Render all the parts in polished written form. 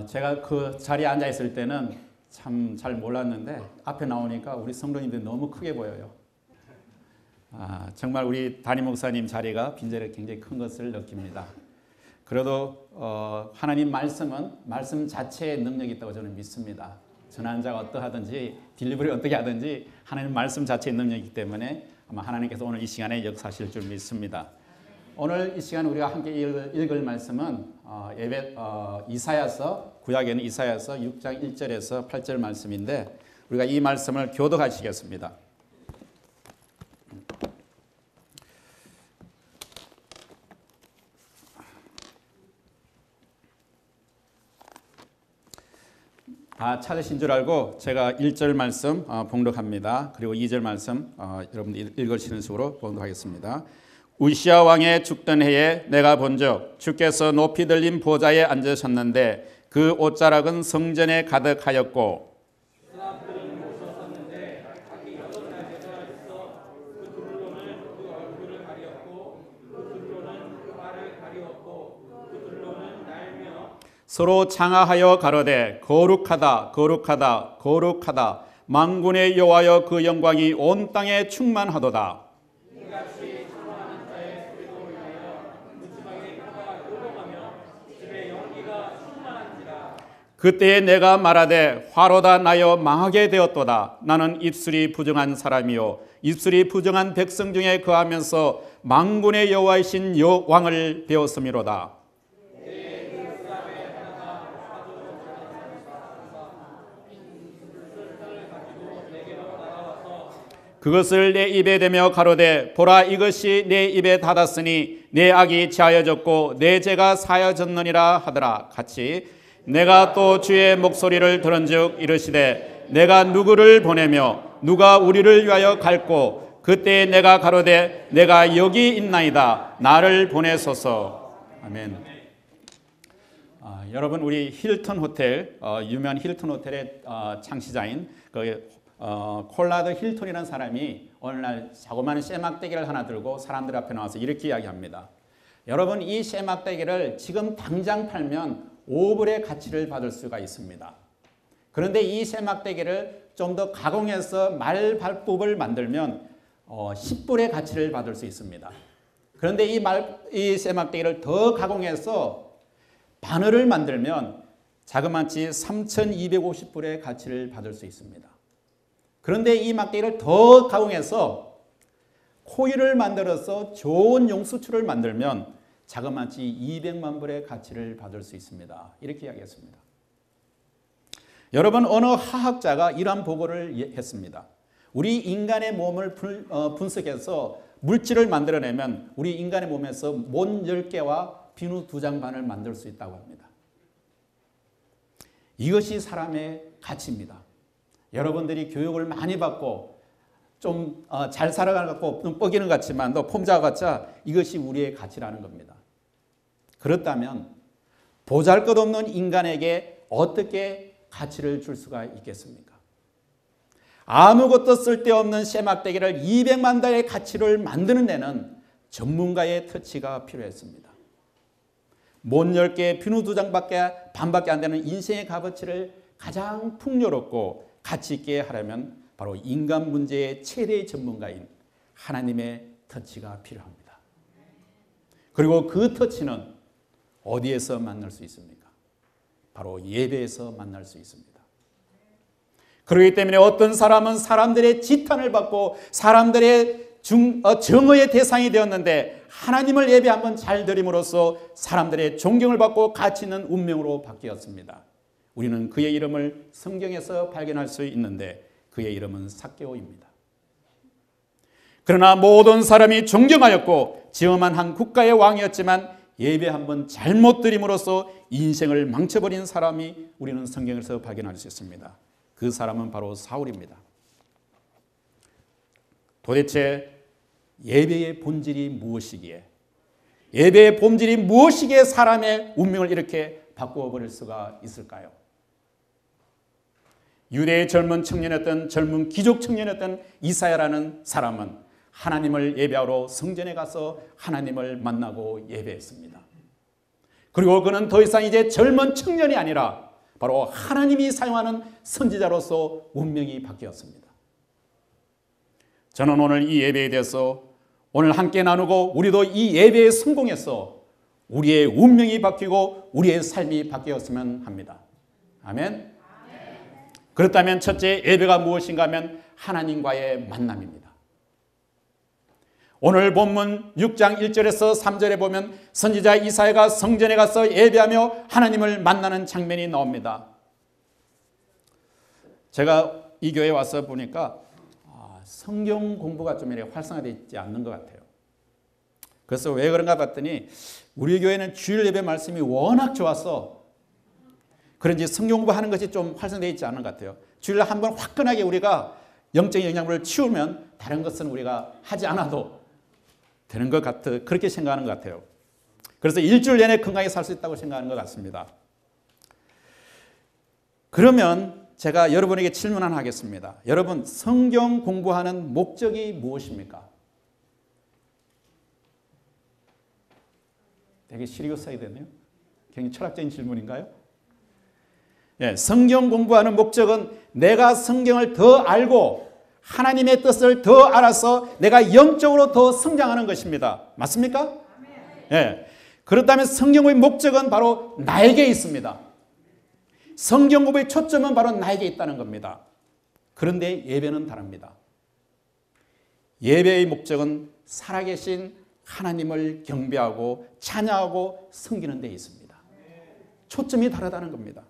제가 그 자리에 앉아 있을 때는 참 잘 몰랐는데 앞에 나오니까 우리 성도님들이 너무 크게 보여요. 정말 우리 담임 목사님 자리가 빈자리가 굉장히 큰 것을 느낍니다. 그래도 하나님 말씀은 말씀 자체의 능력이 있다고 저는 믿습니다. 전환자가 어떠하든지 딜리버리 어떻게 하든지 하나님 말씀 자체의 능력이기 때문에 아마 하나님께서 오늘 이 시간에 역사하실 줄 믿습니다. 오늘 이 시간 우리가 함께 읽을 말씀은 이사야서, 구약에는 이사야서 6장 1절에서 8절 말씀인데 우리가 이 말씀을 교독하시겠습니다. 찾으신 줄 알고 제가 1절 말씀 봉독합니다. 그리고 2절 말씀 여러분들 읽으시는 식으로 봉독하겠습니다. 우시야 왕의 죽던 해에 내가 본즉 주께서 높이 들린 보좌에 앉으셨는데 그 옷자락은 성전에 가득하였고 서로 창하하여 가로되 거룩하다 거룩하다 거룩하다 만군의 여호와여 그 영광이 온 땅에 충만하도다. 그때에 내가 말하되 화로다 나여 망하게 되었도다. 나는 입술이 부정한 사람이요 입술이 부정한 백성 중에 거하면서 만군의 여호와이신 왕을 배웠음이로다. 그것을 내 입에 대며 가로되 보라 이것이 내 입에 닿았으니 내 악이 제하여졌고 내 죄가 사하여졌느니라 하더라. 같이 내가 또 주의 목소리를 들은즉 이르시되 내가 누구를 보내며 누가 우리를 위하여 갈고 그때 내가 가로되 내가 여기 있나이다 나를 보내소서. 아멘. 여러분 우리 힐튼 호텔 유명한 힐튼 호텔의 창시자인 콜라드 힐튼이라는 사람이 어느 날 자그마한 쇠막대기를 하나 들고 사람들 앞에 나와서 이렇게 이야기합니다. 여러분 이 쇠막대기를 지금 당장 팔면 5불의 가치를 받을 수가 있습니다. 그런데 이 쇠막대기를 좀 더 가공해서 말발굽을 만들면 10불의 가치를 받을 수 있습니다. 그런데 이 쇠막대기를 더 가공해서 바늘을 만들면 자그마치 3,250불의 가치를 받을 수 있습니다. 그런데 이 막대기를 더 가공해서 코일을 만들어서 좋은 용수추를 만들면 자그마치 200만 불의 가치를 받을 수 있습니다. 이렇게 이야기했습니다. 여러분 어느 화학자가 이러한 보고를 했습니다. 우리 인간의 몸을 분석해서 물질을 만들어내면 우리 인간의 몸에서 몬 10개와 비누 2장 반을 만들 수 있다고 합니다. 이것이 사람의 가치입니다. 여러분들이 교육을 많이 받고 좀 잘 살아가고 좀 뻐기는 것 같지만 또 폼잡아봤자 이것이 우리의 가치라는 겁니다. 그렇다면 보잘것없는 인간에게 어떻게 가치를 줄 수가 있겠습니까? 아무것도 쓸데없는 쇠막대기를 200만 달의 가치를 만드는 데는 전문가의 터치가 필요했습니다. 못 10개 비누 2장 반밖에 안 되는 인생의 값어치를 가장 풍요롭고 가치 있게 하려면 바로 인간 문제의 최대의 전문가인 하나님의 터치가 필요합니다. 그리고 그 터치는 어디에서 만날 수 있습니까? 바로 예배에서 만날 수 있습니다. 그렇기 때문에 어떤 사람은 사람들의 지탄을 받고 사람들의 정의의 대상이 되었는데 하나님을 예배 한번 잘 드림으로써 사람들의 존경을 받고 가치 있는 운명으로 바뀌었습니다. 우리는 그의 이름을 성경에서 발견할 수 있는데 그의 이름은 삭개오입니다. 그러나 모든 사람이 존경하였고 지엄한 한 국가의 왕이었지만 예배 한번 잘못 드림으로써 인생을 망쳐버린 사람이 우리는 성경에서 발견할 수 있습니다. 그 사람은 바로 사울입니다. 도대체 예배의 본질이 무엇이기에 예배의 본질이 무엇이기에 사람의 운명을 이렇게 바꾸어 버릴 수가 있을까요? 유대의 젊은 청년이었던 젊은 귀족 청년이었던 이사야라는 사람은 하나님을 예배하러 성전에 가서 하나님을 만나고 예배했습니다. 그리고 그는 더 이상 이제 젊은 청년이 아니라 바로 하나님이 사용하는 선지자로서 운명이 바뀌었습니다. 저는 오늘 이 예배에 대해서 오늘 함께 나누고 우리도 이 예배에 성공해서 우리의 운명이 바뀌고 우리의 삶이 바뀌었으면 합니다. 아멘. 그렇다면 첫째 예배가 무엇인가 하면 하나님과의 만남입니다. 오늘 본문 6장 1절에서 3절에 보면 선지자 이사야가 성전에 가서 예배하며 하나님을 만나는 장면이 나옵니다. 제가 이 교회에 와서 보니까 성경 공부가 좀 이렇게 활성화되어 있지 않는 것 같아요. 그래서 왜 그런가 봤더니 우리 교회는 주일 예배 말씀이 워낙 좋아서 그런지 성경 공부하는 것이 좀 활성화되어 있지 않은 것 같아요. 주일날 한번 화끈하게 우리가 영적인 영향물을 치우면 다른 것은 우리가 하지 않아도 되는 것 같아 그렇게 생각하는 것 같아요. 그래서 일주일 내내 건강히 살 수 있다고 생각하는 것 같습니다. 그러면 제가 여러분에게 질문 하나 하겠습니다. 여러분, 성경 공부하는 목적이 무엇입니까? 되게 시리어스하게 됐네요. 굉장히 철학적인 질문인가요? 예, 성경 공부하는 목적은 내가 성경을 더 알고 하나님의 뜻을 더 알아서 내가 영적으로 더 성장하는 것입니다. 맞습니까? 예. 그렇다면 성경의 목적은 바로 나에게 있습니다. 성경 공부의 초점은 바로 나에게 있다는 겁니다. 그런데 예배는 다릅니다. 예배의 목적은 살아계신 하나님을 경배하고 찬양하고 섬기는 데 있습니다. 초점이 다르다는 겁니다.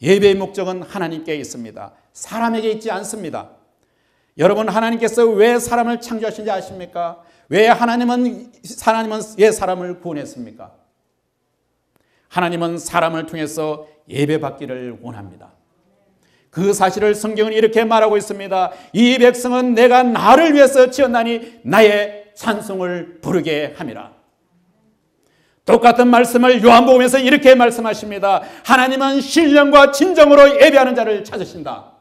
예배의 목적은 하나님께 있습니다. 사람에게 있지 않습니다. 여러분, 하나님께서 왜 사람을 창조하신지 아십니까? 왜 하나님은 왜 사람을 구원했습니까? 하나님은 사람을 통해서 예배받기를 원합니다. 그 사실을 성경은 이렇게 말하고 있습니다. 이 백성은 내가 나를 위해서 지었나니 나의 찬송을 부르게 함이라. 똑같은 말씀을 요한복음에서 이렇게 말씀하십니다. 하나님은 신령과 진정으로 예배하는 자를 찾으신다.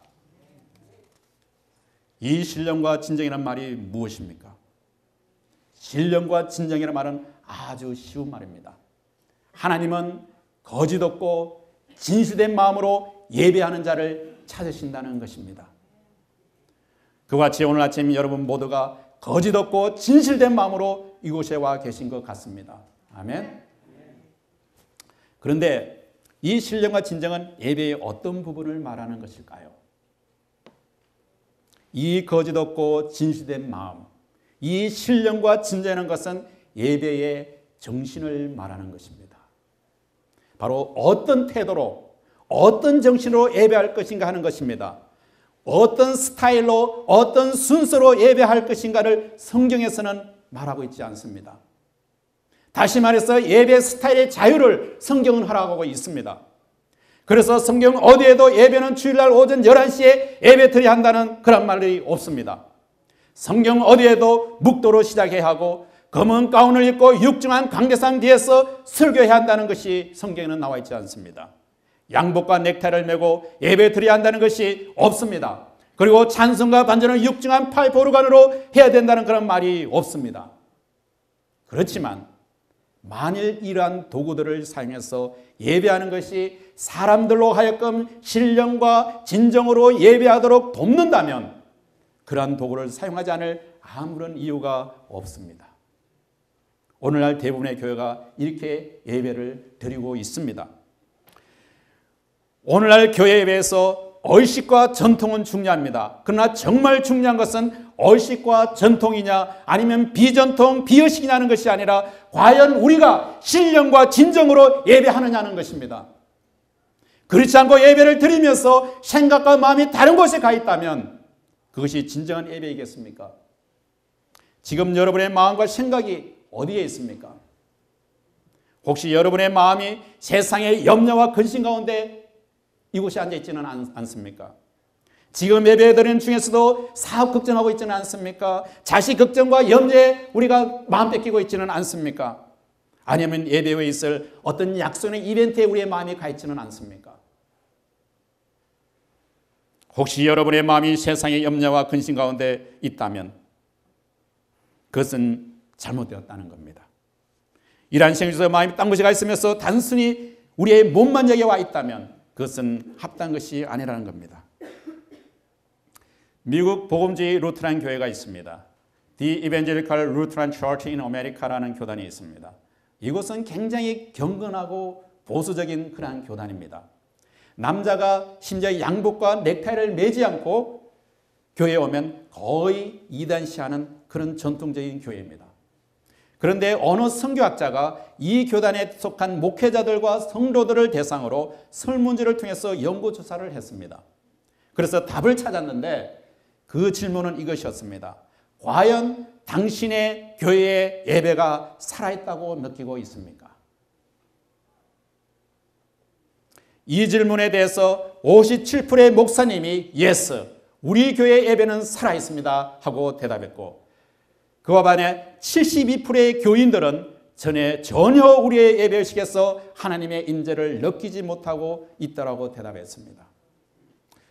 이 신령과 진정이라는 말이 무엇입니까? 신령과 진정이라는 말은 아주 쉬운 말입니다. 하나님은 거짓 없고 진실된 마음으로 예배하는 자를 찾으신다는 것입니다. 그와 같이 오늘 아침 여러분 모두가 거짓 없고 진실된 마음으로 이곳에 와 계신 것 같습니다. 아멘. 그런데 이 신령과 진정은 예배의 어떤 부분을 말하는 것일까요? 이 거짓 없고 진실된 마음, 이 신령과 진정이라는 것은 예배의 정신을 말하는 것입니다. 바로 어떤 태도로, 어떤 정신으로 예배할 것인가 하는 것입니다. 어떤 스타일로, 어떤 순서로 예배할 것인가를 성경에서는 말하고 있지 않습니다. 다시 말해서 예배 스타일의 자유를 성경은 허락하고 있습니다. 그래서 성경 어디에도 예배는 주일날 오전 11시에 예배 드려야 한다는 그런 말이 없습니다. 성경 어디에도 묵도로 시작해야 하고 검은 가운을 입고 육중한 강대상 뒤에서 설교해야 한다는 것이 성경에는 나와 있지 않습니다. 양복과 넥타이를 메고 예배 드려야 한다는 것이 없습니다. 그리고 찬송과 반주는 육중한 파이프 오르간으로 해야 된다는 그런 말이 없습니다. 그렇지만 만일 이러한 도구들을 사용해서 예배하는 것이 사람들로 하여금 신령과 진정으로 예배하도록 돕는다면 그러한 도구를 사용하지 않을 아무런 이유가 없습니다. 오늘날 대부분의 교회가 이렇게 예배를 드리고 있습니다. 오늘날 교회 예배에서 얼식과 전통은 중요합니다. 그러나 정말 중요한 것은 얼식과 전통이냐 아니면 비전통, 비의식이냐는 것이 아니라 과연 우리가 신령과 진정으로 예배하느냐는 것입니다. 그렇지 않고 예배를 드리면서 생각과 마음이 다른 곳에 가 있다면 그것이 진정한 예배이겠습니까? 지금 여러분의 마음과 생각이 어디에 있습니까? 혹시 여러분의 마음이 세상의 염려와 근심 가운데 이곳에 앉아있지는 않습니까? 지금 예배드리는 중에서도 사업 걱정하고 있지는 않습니까? 자식 걱정과 염려에 우리가 마음 뺏기고 있지는 않습니까? 아니면 예배 후에 있을 어떤 약속의 이벤트에 우리의 마음이 가 있지는 않습니까? 혹시 여러분의 마음이 세상의 염려와 근심 가운데 있다면 그것은 잘못되었다는 겁니다. 이러한 생에서 마음이 딴 것이 가 있으면서 단순히 우리의 몸만 여기 와 있다면 그것은 합당한 것이 아니라는 겁니다. 미국 복음주의 루트란 교회가 있습니다. The Evangelical Lutheran Church in America라는 교단이 있습니다. 이곳은 굉장히 경건하고 보수적인 그러한 교단입니다. 남자가 심지어 양복과 넥타이를 매지 않고 교회에 오면 거의 이단시하는 그런 전통적인 교회입니다. 그런데 어느 선교학자가 이 교단에 속한 목회자들과 성도들을 대상으로 설문지를 통해서 연구조사를 했습니다. 그래서 답을 찾았는데 그 질문은 이것이었습니다. 과연 당신의 교회의 예배가 살아있다고 느끼고 있습니까? 이 질문에 대해서 57%의 목사님이 yes, 우리 교회 예배는 살아있습니다 하고 대답했고, 그와 반해 72%의 교인들은 전혀 우리의 예배의식에서 하나님의 인재를 느끼지 못하고 있다고 대답했습니다.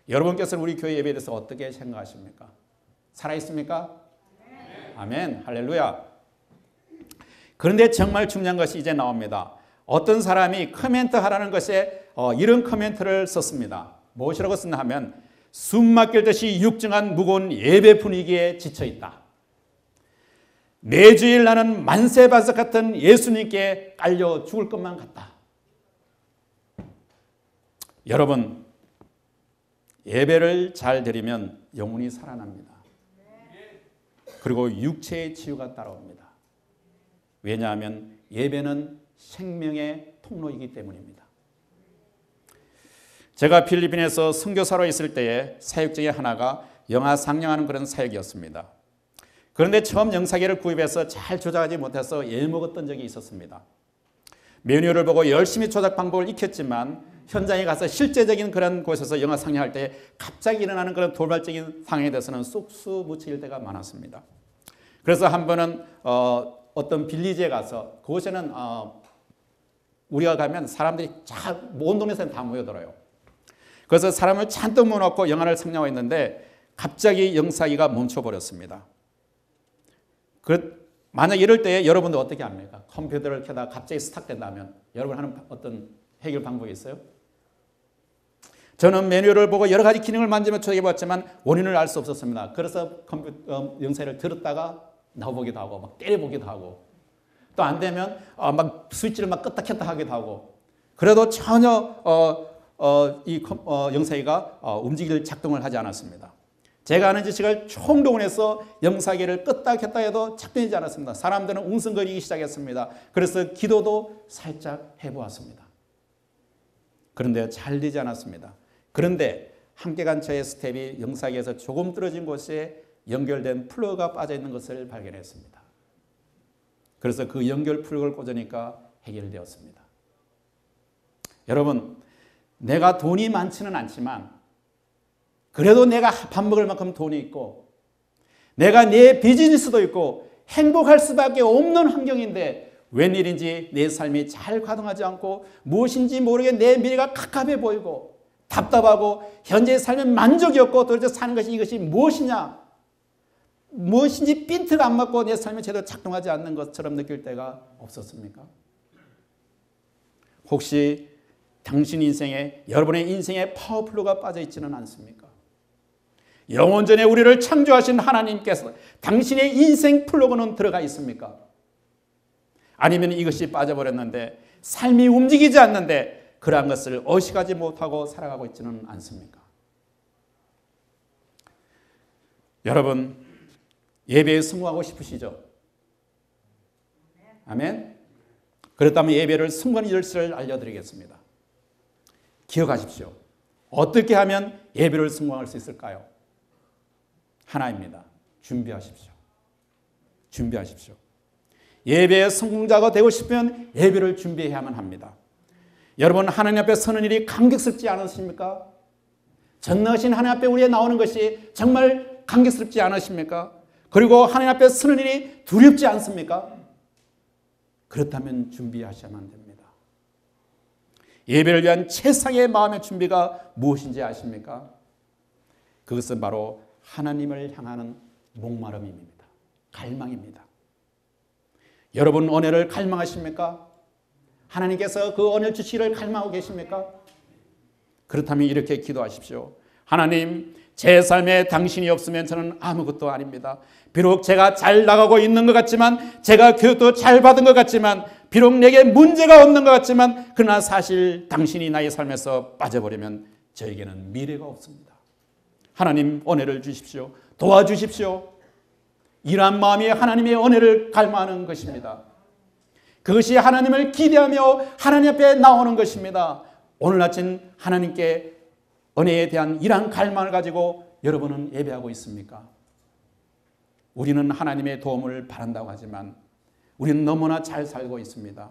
여러분께서는 우리 교회 예배에 대해서 어떻게 생각하십니까? 살아있습니까? 아멘, 할렐루야. 그런데 정말 중요한 것이 이제 나옵니다. 어떤 사람이 코멘트 하라는 것에 이런 코멘트를 썼습니다. 무엇이라고 썼나 하면 숨 막힐 듯이 육중한 무거운 예배 분위기에 지쳐있다. 매주일 나는 만세반석 같은 예수님께 깔려 죽을 것만 같다. 여러분, 예배를 잘 드리면 영혼이 살아납니다. 그리고 육체의 치유가 따라옵니다. 왜냐하면 예배는 생명의 통로이기 때문입니다. 제가 필리핀에서 선교사로 있을 때의 사역 중에 하나가 영화 상영하는 그런 사역이었습니다. 그런데 처음 영상기를 구입해서 잘 조작하지 못해서 애먹었던 적이 있었습니다. 메뉴를 보고 열심히 조작 방법을 익혔지만 현장에 가서 실제적인 그런 곳에서 영화 상영할 때 갑자기 일어나는 그런 돌발적인 상황에 대해서는 쑥쑥 묻힐 때가 많았습니다. 그래서 한 번은 어떤 빌리지에 가서 그곳에는 우리가 가면 사람들이 온 동네에서 다 모여들어요. 그래서 사람을 잔뜩 모아놓고 영화를 상영하고 있는데 갑자기 영상기가 멈춰버렸습니다. 만약 이럴 때 여러분들 어떻게 합니까? 컴퓨터를 켜다가 갑자기 스탑된다면 여러분 하는 어떤 해결 방법이 있어요? 저는 메뉴를 보고 여러 가지 기능을 만지며 조작해봤지만 원인을 알 수 없었습니다. 그래서 컴퓨터 영상을 들었다가 나와보기도 하고 막 때려보기도 하고 또 안 되면 막 스위치를 막 껐다 켰다 하기도 하고 그래도 전혀 이 영상기가 움직일 작동을 하지 않았습니다. 제가 아는 지식을 총동원해서 영상기를 껐다 켰다 해도 작동하지 않았습니다. 사람들은 웅성거리기 시작했습니다. 그래서 기도도 살짝 해보았습니다. 그런데 잘 되지 않았습니다. 그런데 함께 간 저의 스텝이 영상기에서 조금 떨어진 곳에 연결된 플러그가 빠져있는 것을 발견했습니다. 그래서 그 연결 플러그를 꽂으니까 해결되었습니다. 여러분, 내가 돈이 많지는 않지만 그래도 내가 밥 먹을 만큼 돈이 있고 내가 내 비즈니스도 있고 행복할 수밖에 없는 환경인데 웬일인지 내 삶이 잘 가동하지 않고 무엇인지 모르게 내 미래가 갑갑해 보이고 답답하고 현재의 삶에 만족이 없고 도대체 사는 것이 이것이 무엇이냐, 무엇인지 핀트가 안 맞고 내 삶이 제대로 작동하지 않는 것처럼 느낄 때가 없었습니까? 혹시 당신 인생에, 여러분의 인생에 파워플로가 빠져 있지는 않습니까? 영원전에 우리를 창조하신 하나님께서 당신의 인생 플러그는 들어가 있습니까? 아니면 이것이 빠져버렸는데 삶이 움직이지 않는데 그러한 것을 의식하지 못하고 살아가고 있지는 않습니까? 여러분, 예배에 성공하고 싶으시죠? 아멘? 그렇다면 예배를 성공하는 열쇠를 알려드리겠습니다. 기억하십시오. 어떻게 하면 예배를 성공할 수 있을까요? 하나입니다. 준비하십시오. 준비하십시오. 예배의 성공자가 되고 싶으면 예배를 준비해야만 합니다. 여러분, 하나님 앞에 서는 일이 감격스럽지 않으십니까? 전능하신 하나님 앞에 우리가 나오는 것이 정말 감격스럽지 않으십니까? 그리고 하나님 앞에 서는 일이 두렵지 않습니까? 그렇다면 준비하셔야만 됩니다. 예배를 위한 최상의 마음의 준비가 무엇인지 아십니까? 그것은 바로 하나님을 향하는 목마름입니다. 갈망입니다. 여러분 은혜를 갈망하십니까? 하나님께서 그 은혜를 주시기를 갈망하고 계십니까? 그렇다면 이렇게 기도하십시오. 하나님, 제 삶에 당신이 없으면 저는 아무것도 아닙니다. 비록 제가 잘 나가고 있는 것 같지만, 제가 교육도 잘 받은 것 같지만, 비록 내게 문제가 없는 것 같지만, 그러나 사실 당신이 나의 삶에서 빠져버리면 저에게는 미래가 없습니다. 하나님 은혜를 주십시오. 도와주십시오. 이러한 마음이 하나님의 은혜를 갈망하는 것입니다. 그것이 하나님을 기대하며 하나님 앞에 나오는 것입니다. 오늘 아침 하나님께 은혜에 대한 이러한 갈망을 가지고 여러분은 예배하고 있습니까? 우리는 하나님의 도움을 바란다고 하지만 우리는 너무나 잘 살고 있습니다.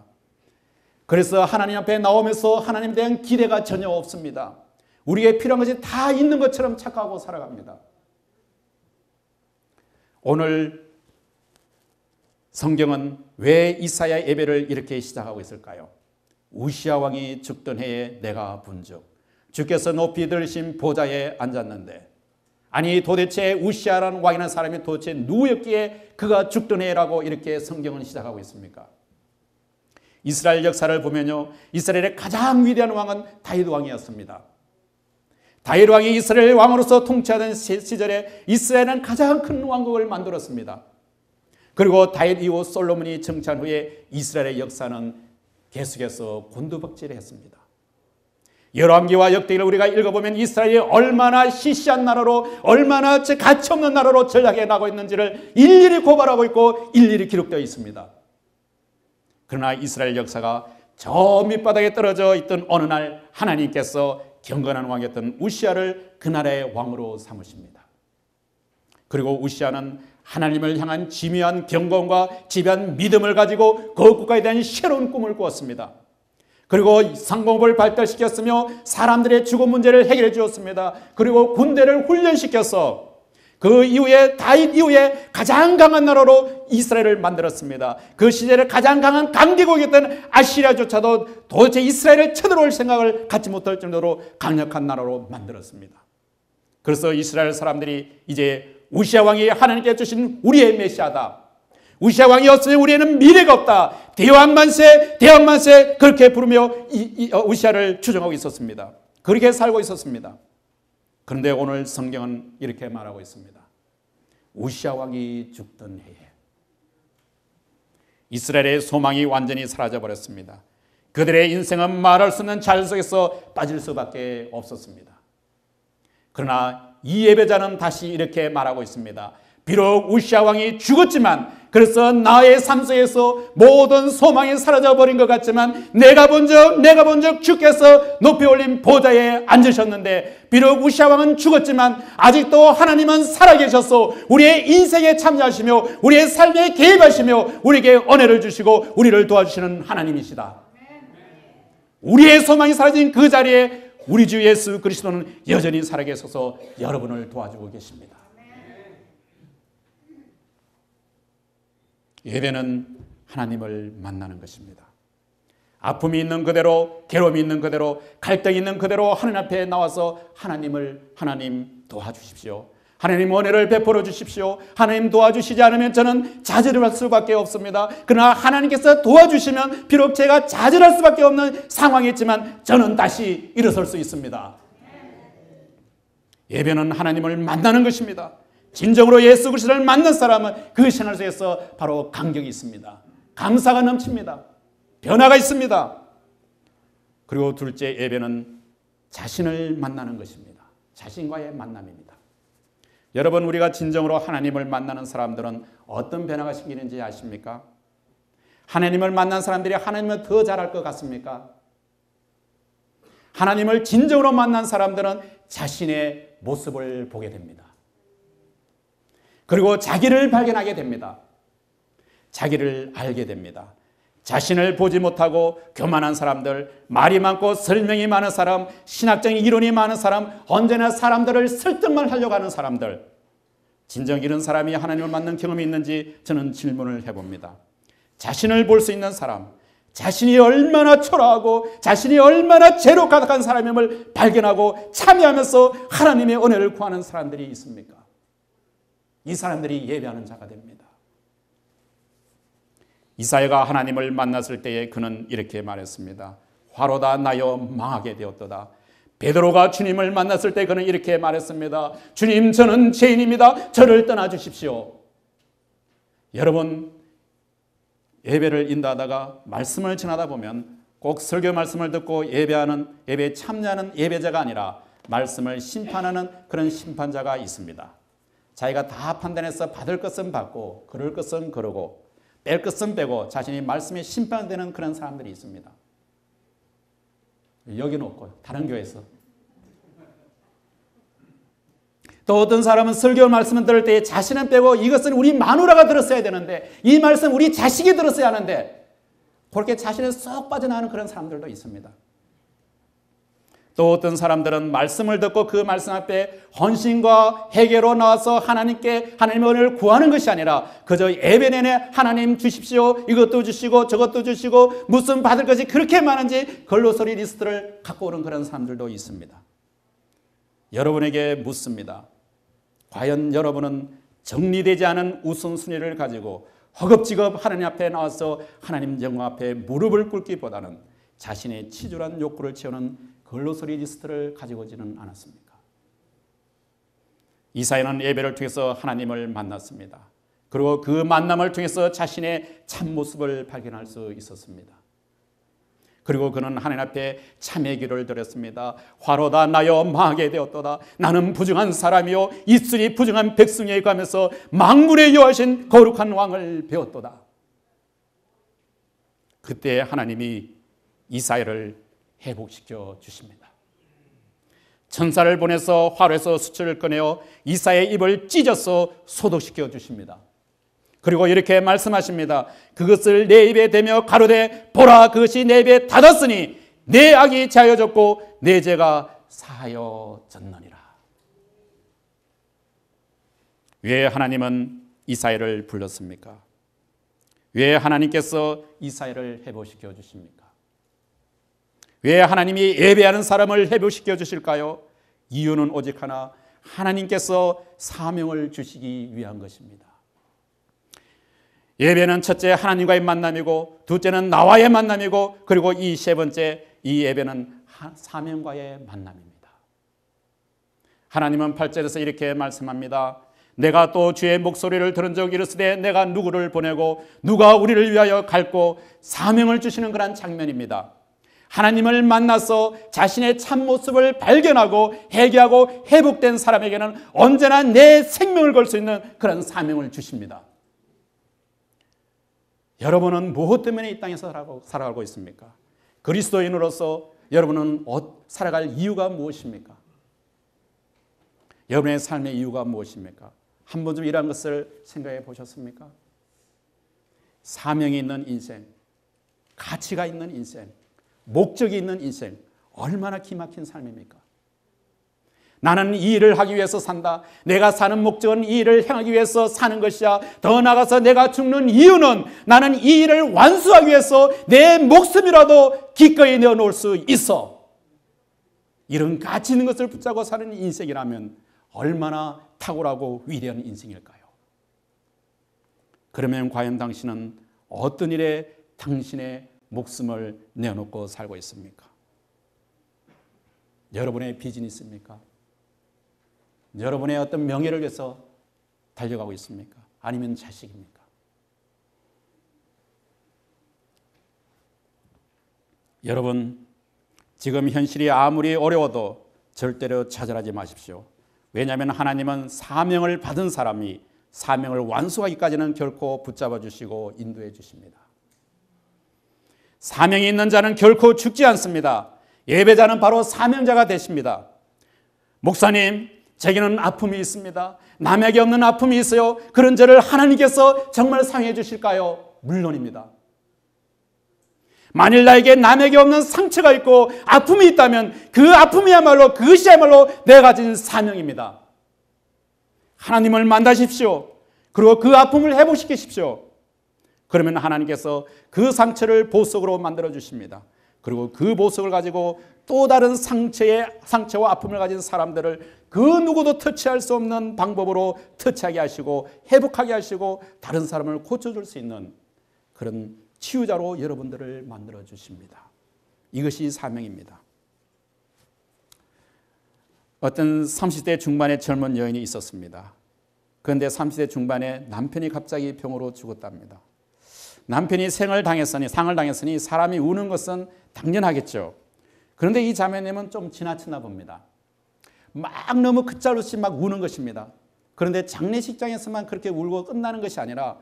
그래서 하나님 앞에 나오면서 하나님에 대한 기대가 전혀 없습니다. 우리에게 필요한 것이 다 있는 것처럼 착각하고 살아갑니다. 오늘 성경은 왜 이사야 예배를 이렇게 시작하고 있을까요? 우시야 왕이 죽던 해에 내가 본즉 주께서 높이 들으신 보좌에 앉았는데, 아니 도대체 우시야라는 왕이라는 사람이 도대체 누구였기에 그가 죽던 해라고 이렇게 성경은 시작하고 있습니까? 이스라엘 역사를 보면요, 이스라엘의 가장 위대한 왕은 다윗 왕이었습니다. 다윗 왕이 이스라엘 왕으로서 통치하던 시절에 이스라엘은 가장 큰 왕국을 만들었습니다. 그리고 다윗 이후 솔로몬이 정치한 후에 이스라엘의 역사는 계속해서 곤두박질했습니다. 열왕기와 역대기를 우리가 읽어보면 이스라엘이 얼마나 시시한 나라로, 얼마나 가치없는 나라로 전락해 나가고 있는지를 일일이 고발하고 있고 일일이 기록되어 있습니다. 그러나 이스라엘 역사가 저 밑바닥에 떨어져 있던 어느 날 하나님께서 경건한 왕이었던 우시야를 그 나라의 왕으로 삼으십니다. 그리고 우시야는 하나님을 향한 지미한 경건과 지배한 믿음을 가지고 그 국가에 대한 새로운 꿈을 꾸었습니다. 그리고 상공업을 발달시켰으며 사람들의 주거 문제를 해결해 주었습니다. 그리고 군대를 훈련시켜서 그 이후에 다윗 이후에 가장 강한 나라로 이스라엘을 만들었습니다. 그 시절에 가장 강한 강대국이었던 아시리아조차도 도대체 이스라엘을 쳐들어올 생각을 갖지 못할 정도로 강력한 나라로 만들었습니다. 그래서 이스라엘 사람들이 이제 우시야 왕이 하나님께 주신 우리의 메시아다, 우시야 왕이 없으면 우리에는 미래가 없다, 대왕만세 대왕만세 그렇게 부르며 우시야를 추종하고 있었습니다. 그렇게 살고 있었습니다. 그런데 오늘 성경은 이렇게 말하고 있습니다. 우시야 왕이 죽던 해에 이스라엘의 소망이 완전히 사라져버렸습니다. 그들의 인생은 말할 수 없는 자연 속에서 빠질 수밖에 없었습니다. 그러나 이 예배자는 다시 이렇게 말하고 있습니다. 비록 우시야 왕이 죽었지만, 그래서 나의 삶 속에서 모든 소망이 사라져버린 것 같지만 내가 본 적 주께서 높이 올린 보좌에 앉으셨는데, 비록 우시야 왕은 죽었지만 아직도 하나님은 살아계셔서 우리의 인생에 참여하시며 우리의 삶에 개입하시며 우리에게 은혜를 주시고 우리를 도와주시는 하나님이시다. 우리의 소망이 사라진 그 자리에 우리 주 예수 그리스도는 여전히 살아계셔서 여러분을 도와주고 계십니다. 예배는 하나님을 만나는 것입니다. 아픔이 있는 그대로, 괴로움이 있는 그대로, 갈등이 있는 그대로 하나님 앞에 나와서 하나님 도와주십시오. 하나님 은혜를 베풀어 주십시오. 하나님 도와주시지 않으면 저는 좌절할 수밖에 없습니다. 그러나 하나님께서 도와주시면 비록 제가 좌절할 수밖에 없는 상황이 있지만 저는 다시 일어설 수 있습니다. 예배는 하나님을 만나는 것입니다. 진정으로 예수 그리스도를 만난 사람은 그 생활 속에서 바로 감격이 있습니다. 감사가 넘칩니다. 변화가 있습니다. 그리고 둘째, 예배는 자신을 만나는 것입니다. 자신과의 만남입니다. 여러분, 우리가 진정으로 하나님을 만나는 사람들은 어떤 변화가 생기는지 아십니까? 하나님을 만난 사람들이 하나님을 더 잘할 것 같습니까? 하나님을 진정으로 만난 사람들은 자신의 모습을 보게 됩니다. 그리고 자기를 발견하게 됩니다. 자기를 알게 됩니다. 자신을 보지 못하고 교만한 사람들, 말이 많고 설명이 많은 사람, 신학적인 이론이 많은 사람, 언제나 사람들을 설득만 하려고 하는 사람들, 진정 이런 사람이 하나님을 만난 경험이 있는지 저는 질문을 해봅니다. 자신을 볼 수 있는 사람, 자신이 얼마나 초라하고 자신이 얼마나 죄로 가득한 사람임을 발견하고 참여하면서 하나님의 은혜를 구하는 사람들이 있습니까? 이 사람들이 예배하는 자가 됩니다. 이사야가 하나님을 만났을 때에 그는 이렇게 말했습니다. 화로다 나여 망하게 되었도다. 베드로가 주님을 만났을 때 그는 이렇게 말했습니다. 주님, 저는 죄인입니다. 저를 떠나주십시오. 여러분, 예배를 인도하다가 말씀을 전하다 보면 꼭 설교 말씀을 듣고 예배에 참여하는 예배자가 아니라 말씀을 심판하는 그런 심판자가 있습니다. 자기가 다 판단해서 받을 것은 받고 그럴 것은 그러고 뺄 것은 빼고 자신이 말씀에 심판되는 그런 사람들이 있습니다. 여기는 없고요. 다른 교회에서. 또 어떤 사람은 설교 말씀을 들을 때 자신은 빼고 이것은 우리 마누라가 들었어야 되는데 이 말씀 우리 자식이 들었어야 하는데 그렇게 자신을 쏙 빠져나가는 그런 사람들도 있습니다. 또 어떤 사람들은 말씀을 듣고 그 말씀 앞에 헌신과 회개로 나와서 하나님께 하나님의 은혜를 구하는 것이 아니라 그저 예배 내내 하나님 주십시오, 이것도 주시고 저것도 주시고 무슨 받을 것이 그렇게 많은지 걸로서리 리스트를 갖고 오는 그런 사람들도 있습니다. 여러분에게 묻습니다. 과연 여러분은 정리되지 않은 우선순위를 가지고 허겁지겁 하나님 앞에 나와서 하나님 영광 앞에 무릎을 꿇기보다는 자신의 치졸한 욕구를 채우는 걸로서리 리스트를 가지고 오지는 않았습니까? 이사야는 예배를 통해서 하나님을 만났습니다. 그리고 그 만남을 통해서 자신의 참모습을 발견할 수 있었습니다. 그리고 그는 하나님 앞에 참회 기도를 드렸습니다. 화로다 나여 망하게 되었도다. 나는 부정한 사람이요 이슬이 부정한 백성이에 가면서 만군의 여호와신 거룩한 왕을 배웠도다. 그때 하나님이 이사야를 회복시켜 주십니다. 천사를 보내서 화로에서 수초를 꺼내어 이사야의 입을 찢어서 소독시켜 주십니다. 그리고 이렇게 말씀하십니다. 그것을 내 입에 대며 가로되 보라, 그것이 내 입에 닫았으니 내 악이 자여졌고 내 죄가 사하여졌느니라. 왜 하나님은 이사야를 불렀습니까? 왜 하나님께서 이사야를 회복시켜 주십니까? 왜 하나님이 예배하는 사람을 회복시켜 주실까요? 이유는 오직 하나, 하나님께서 사명을 주시기 위한 것입니다. 예배는 첫째 하나님과의 만남이고 둘째는 나와의 만남이고 그리고 이 세 번째 이 예배는 사명과의 만남입니다. 하나님은 8절에서 이렇게 말씀합니다. 내가 또 주의 목소리를 들은 적 이르시되 내가 누구를 보내고 누가 우리를 위하여 갈고 사명을 주시는 그런 장면입니다. 하나님을 만나서 자신의 참모습을 발견하고 회개하고 회복된 사람에게는 언제나 내 생명을 걸 수 있는 그런 사명을 주십니다. 여러분은 무엇 때문에 이 땅에서 살아가고 있습니까? 그리스도인으로서 여러분은 살아갈 이유가 무엇입니까? 여러분의 삶의 이유가 무엇입니까? 한 번쯤 이러한 것을 생각해 보셨습니까? 사명이 있는 인생, 가치가 있는 인생, 목적이 있는 인생, 얼마나 기막힌 삶입니까? 나는 이 일을 하기 위해서 산다. 내가 사는 목적은 이 일을 행하기 위해서 사는 것이야. 더 나아가서 내가 죽는 이유는 나는 이 일을 완수하기 위해서 내 목숨이라도 기꺼이 내어놓을 수 있어. 이런 가치 있는 것을 붙잡고 사는 인생이라면 얼마나 탁월하고 위대한 인생일까요? 그러면 과연 당신은 어떤 일에 당신의 목숨을 내어놓고 살고 있습니까? 여러분의 비전이 있습니까? 여러분의 어떤 명예를 위해서 달려가고 있습니까? 아니면 자식입니까? 여러분, 지금 현실이 아무리 어려워도 절대로 좌절하지 마십시오. 왜냐하면 하나님은 사명을 받은 사람이 사명을 완수하기까지는 결코 붙잡아 주시고 인도해 주십니다. 사명이 있는 자는 결코 죽지 않습니다. 예배자는 바로 사명자가 되십니다. 목사님, 제게는 아픔이 있습니다. 남에게 없는 아픔이 있어요. 그런 저를 하나님께서 정말 사용해 주실까요? 물론입니다. 만일 나에게 남에게 없는 상처가 있고 아픔이 있다면 그 아픔이야말로 그것이야말로 내가 가진 사명입니다. 하나님을 만나십시오. 그리고 그 아픔을 회복시키십시오. 그러면 하나님께서 그 상처를 보석으로 만들어 주십니다. 그리고 그 보석을 가지고 또 다른 상처와 아픔을 가진 사람들을 그 누구도 터치할 수 없는 방법으로 터치하게 하시고 회복하게 하시고 다른 사람을 고쳐줄 수 있는 그런 치유자로 여러분들을 만들어 주십니다. 이것이 사명입니다. 어떤 30대 중반의 젊은 여인이 있었습니다. 그런데 30대 중반에 남편이 갑자기 병으로 죽었답니다. 남편이 상을 당했으니 사람이 우는 것은 당연하겠죠. 그런데 이 자매님은 좀 지나치나 봅니다. 막 너무 끝잘없이 막 우는 것입니다. 그런데 장례식장에서만 그렇게 울고 끝나는 것이 아니라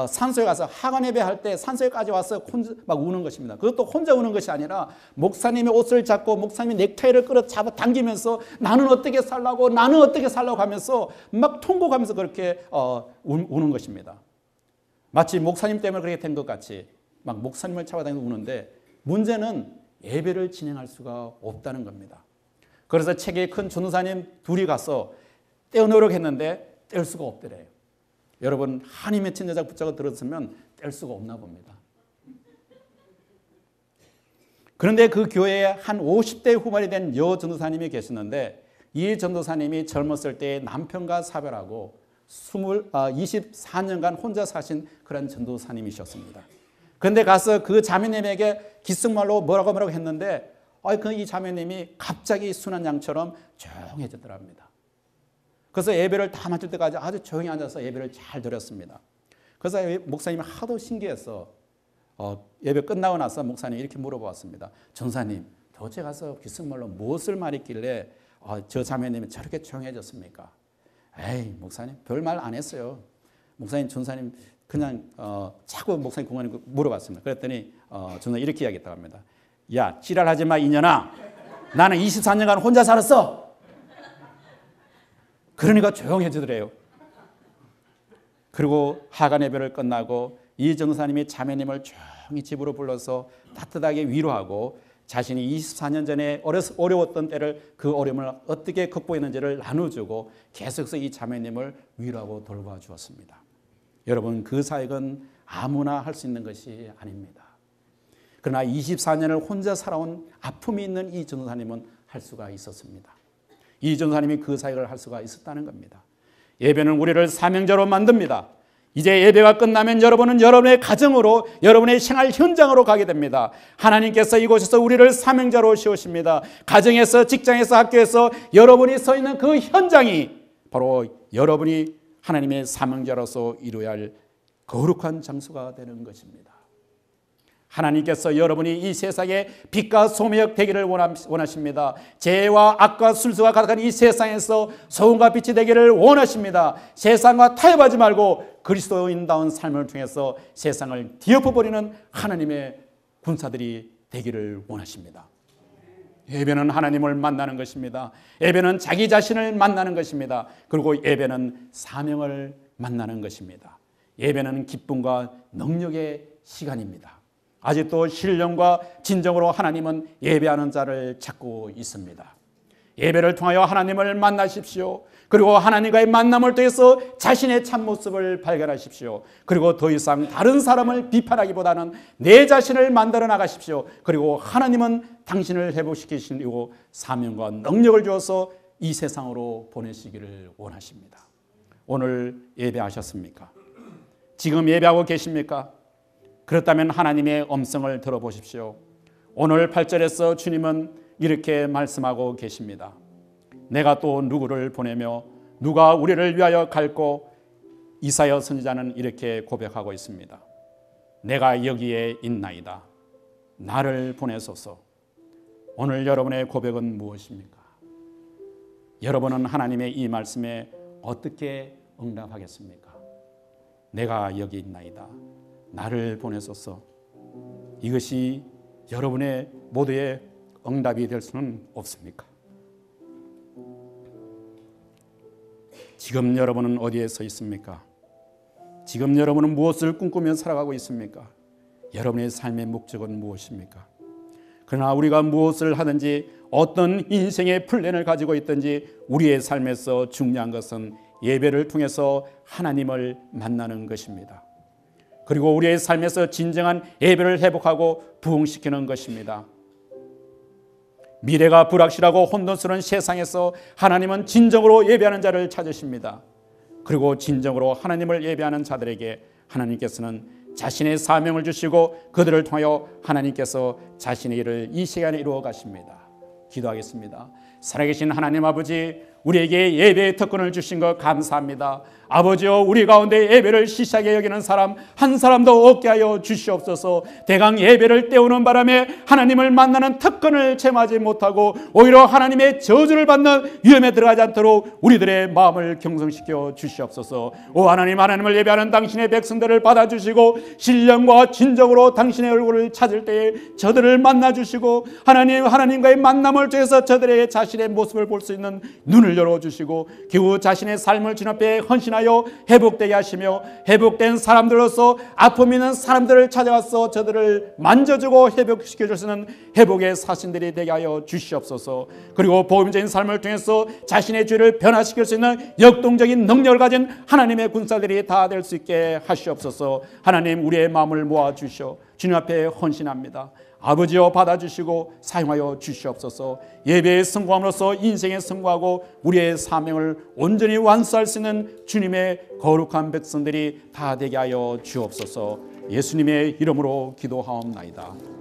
산소에 가서 하관 예배할 때 산소에까지 와서 혼자 막 우는 것입니다. 그것도 혼자 우는 것이 아니라 목사님의 옷을 잡고 목사님이 넥타이를 끌어 잡아 당기면서 나는 어떻게 살라고 하면서 막 통곡하면서 그렇게 우는 것입니다. 마치 목사님 때문에 그렇게 된 것 같이 막 목사님을 잡아당기고 우는데 문제는 예배를 진행할 수가 없다는 겁니다. 그래서 책이 큰 전도사님 둘이 가서 떼어놓으려고 했는데 뗄 수가 없더래요. 여러분 한이 맺힌 여자 붙잡고 들었으면 뗄 수가 없나 봅니다. 그런데 그 교회에 한 50대 후반이 된 여 전도사님이 계시는데 이 전도사님이 젊었을 때 남편과 사별하고 24년간 혼자 사신 그런 전도사님이셨습니다. 그런데 가서 그 자매님에게 기승말로 뭐라고 했는데 이 자매님이 갑자기 순한 양처럼 조용해졌더랍니다. 그래서 예배를 다 마칠 때까지 아주 조용히 앉아서 예배를 잘 드렸습니다. 그래서 목사님이 하도 신기해서 예배 끝나고 나서 목사님이 이렇게 물어보았습니다. 전사님, 도대체 가서 기승말로 무엇을 말했길래 저 자매님이 저렇게 조용해졌습니까? 에이, 목사님 별말 안 했어요. 목사님, 전사님 그냥 자꾸 목사님 공안에 물어봤습니다. 그랬더니 전사님 이렇게 이야기했다고 합니다. 야, 지랄하지 마 이년아. 나는 24년간 혼자 살았어. 그러니까 조용해지더래요. 그리고 하간 예배를 끝나고 이 전도사님이 자매님을 조용히 집으로 불러서 따뜻하게 위로하고 자신이 24년 전에 어려웠던 때를 그 어려움을 어떻게 극복했는지를 나눠주고 계속해서 이 자매님을 위로하고 돌봐주었습니다. 여러분 그 사역은 아무나 할 수 있는 것이 아닙니다. 그러나 24년을 혼자 살아온 아픔이 있는 이 전도사님은 할 수가 있었습니다. 이 전도사님이 그 사역을 할 수가 있었다는 겁니다. 예배는 우리를 사명자로 만듭니다. 이제 예배가 끝나면 여러분은 여러분의 가정으로 여러분의 생활 현장으로 가게 됩니다. 하나님께서 이곳에서 우리를 사명자로 세우십니다. 가정에서 직장에서 학교에서 여러분이 서 있는 그 현장이 바로 여러분이 하나님의 사명자로서 이루어야 할 거룩한 장소가 되는 것입니다. 하나님께서 여러분이 이 세상에 빛과 소명이 되기를 원하십니다. 죄와 악과 술수가 가득한 이 세상에서 소금과 빛이 되기를 원하십니다. 세상과 타협하지 말고 그리스도인다운 삶을 통해서 세상을 뒤엎어버리는 하나님의 군사들이 되기를 원하십니다. 예배는 하나님을 만나는 것입니다. 예배는 자기 자신을 만나는 것입니다. 그리고 예배는 사명을 만나는 것입니다. 예배는 기쁨과 능력의 시간입니다. 아직도 신령과 진정으로 하나님은 예배하는 자를 찾고 있습니다. 예배를 통하여 하나님을 만나십시오. 그리고 하나님과의 만남을 통해서 자신의 참모습을 발견하십시오. 그리고 더 이상 다른 사람을 비판하기보다는 내 자신을 만들어 나가십시오. 그리고 하나님은 당신을 회복시키시고 사명과 능력을 주어서 이 세상으로 보내시기를 원하십니다. 오늘 예배하셨습니까? 지금 예배하고 계십니까? 그렇다면 하나님의 음성을 들어보십시오. 오늘 8절에서 주님은 이렇게 말씀하고 계십니다. 내가 또 누구를 보내며 누가 우리를 위하여 갈고? 이사야 선지자는 이렇게 고백하고 있습니다. 내가 여기에 있나이다. 나를 보내소서. 오늘 여러분의 고백은 무엇입니까? 여러분은 하나님의 이 말씀에 어떻게 응답하겠습니까? 내가 여기 있나이다. 나를 보내소서. 이것이 여러분의 모두의 응답이 될 수는 없습니까? 지금 여러분은 어디에 서 있습니까? 지금 여러분은 무엇을 꿈꾸며 살아가고 있습니까? 여러분의 삶의 목적은 무엇입니까? 그러나 우리가 무엇을 하든지 어떤 인생의 플랜을 가지고 있든지 우리의 삶에서 중요한 것은 예배를 통해서 하나님을 만나는 것입니다. 그리고 우리의 삶에서 진정한 예배를 회복하고 부흥시키는 것입니다. 미래가 불확실하고 혼돈스러운 세상에서 하나님은 진정으로 예배하는 자를 찾으십니다. 그리고 진정으로 하나님을 예배하는 자들에게 하나님께서는 자신의 사명을 주시고 그들을 통하여 하나님께서 자신의 일을 이 시간에 이루어 가십니다. 기도하겠습니다. 살아계신 하나님 아버지, 우리에게 예배의 특권을 주신 것 감사합니다. 아버지여, 우리 가운데 예배를 시시하게 여기는 사람 한 사람도 없게 하여 주시옵소서. 대강 예배를 때우는 바람에 하나님을 만나는 특권을 체험하지 못하고 오히려 하나님의 저주를 받는 위험에 들어가지 않도록 우리들의 마음을 경성시켜 주시옵소서. 오 하나님, 하나님을 예배하는 당신의 백성들을 받아주시고 신령과 진정으로 당신의 얼굴을 찾을 때에 저들을 만나주시고 하나님과의 만남을 통해서 저들의 자신의 모습을 볼 수 있는 눈을 열어주시고 기후 자신의 삶을 주님 앞에 헌신하여 회복되게 하시며 회복된 사람들로서 아픔 있는 사람들을 찾아가서 저들을 만져주고 회복시켜줄 수 있는 회복의 사신들이 되게 하여 주시옵소서. 그리고 복음적인 삶을 통해서 자신의 죄를 변화시킬 수 있는 역동적인 능력을 가진 하나님의 군사들이 다 될 수 있게 하시옵소서. 하나님, 우리의 마음을 모아주시오. 주님 앞에 헌신합니다. 아버지여, 받아주시고 사용하여 주시옵소서. 예배의 성공함으로써 인생에 성공하고 우리의 사명을 온전히 완수할 수 있는 주님의 거룩한 백성들이 다 되게 하여 주옵소서. 예수님의 이름으로 기도하옵나이다.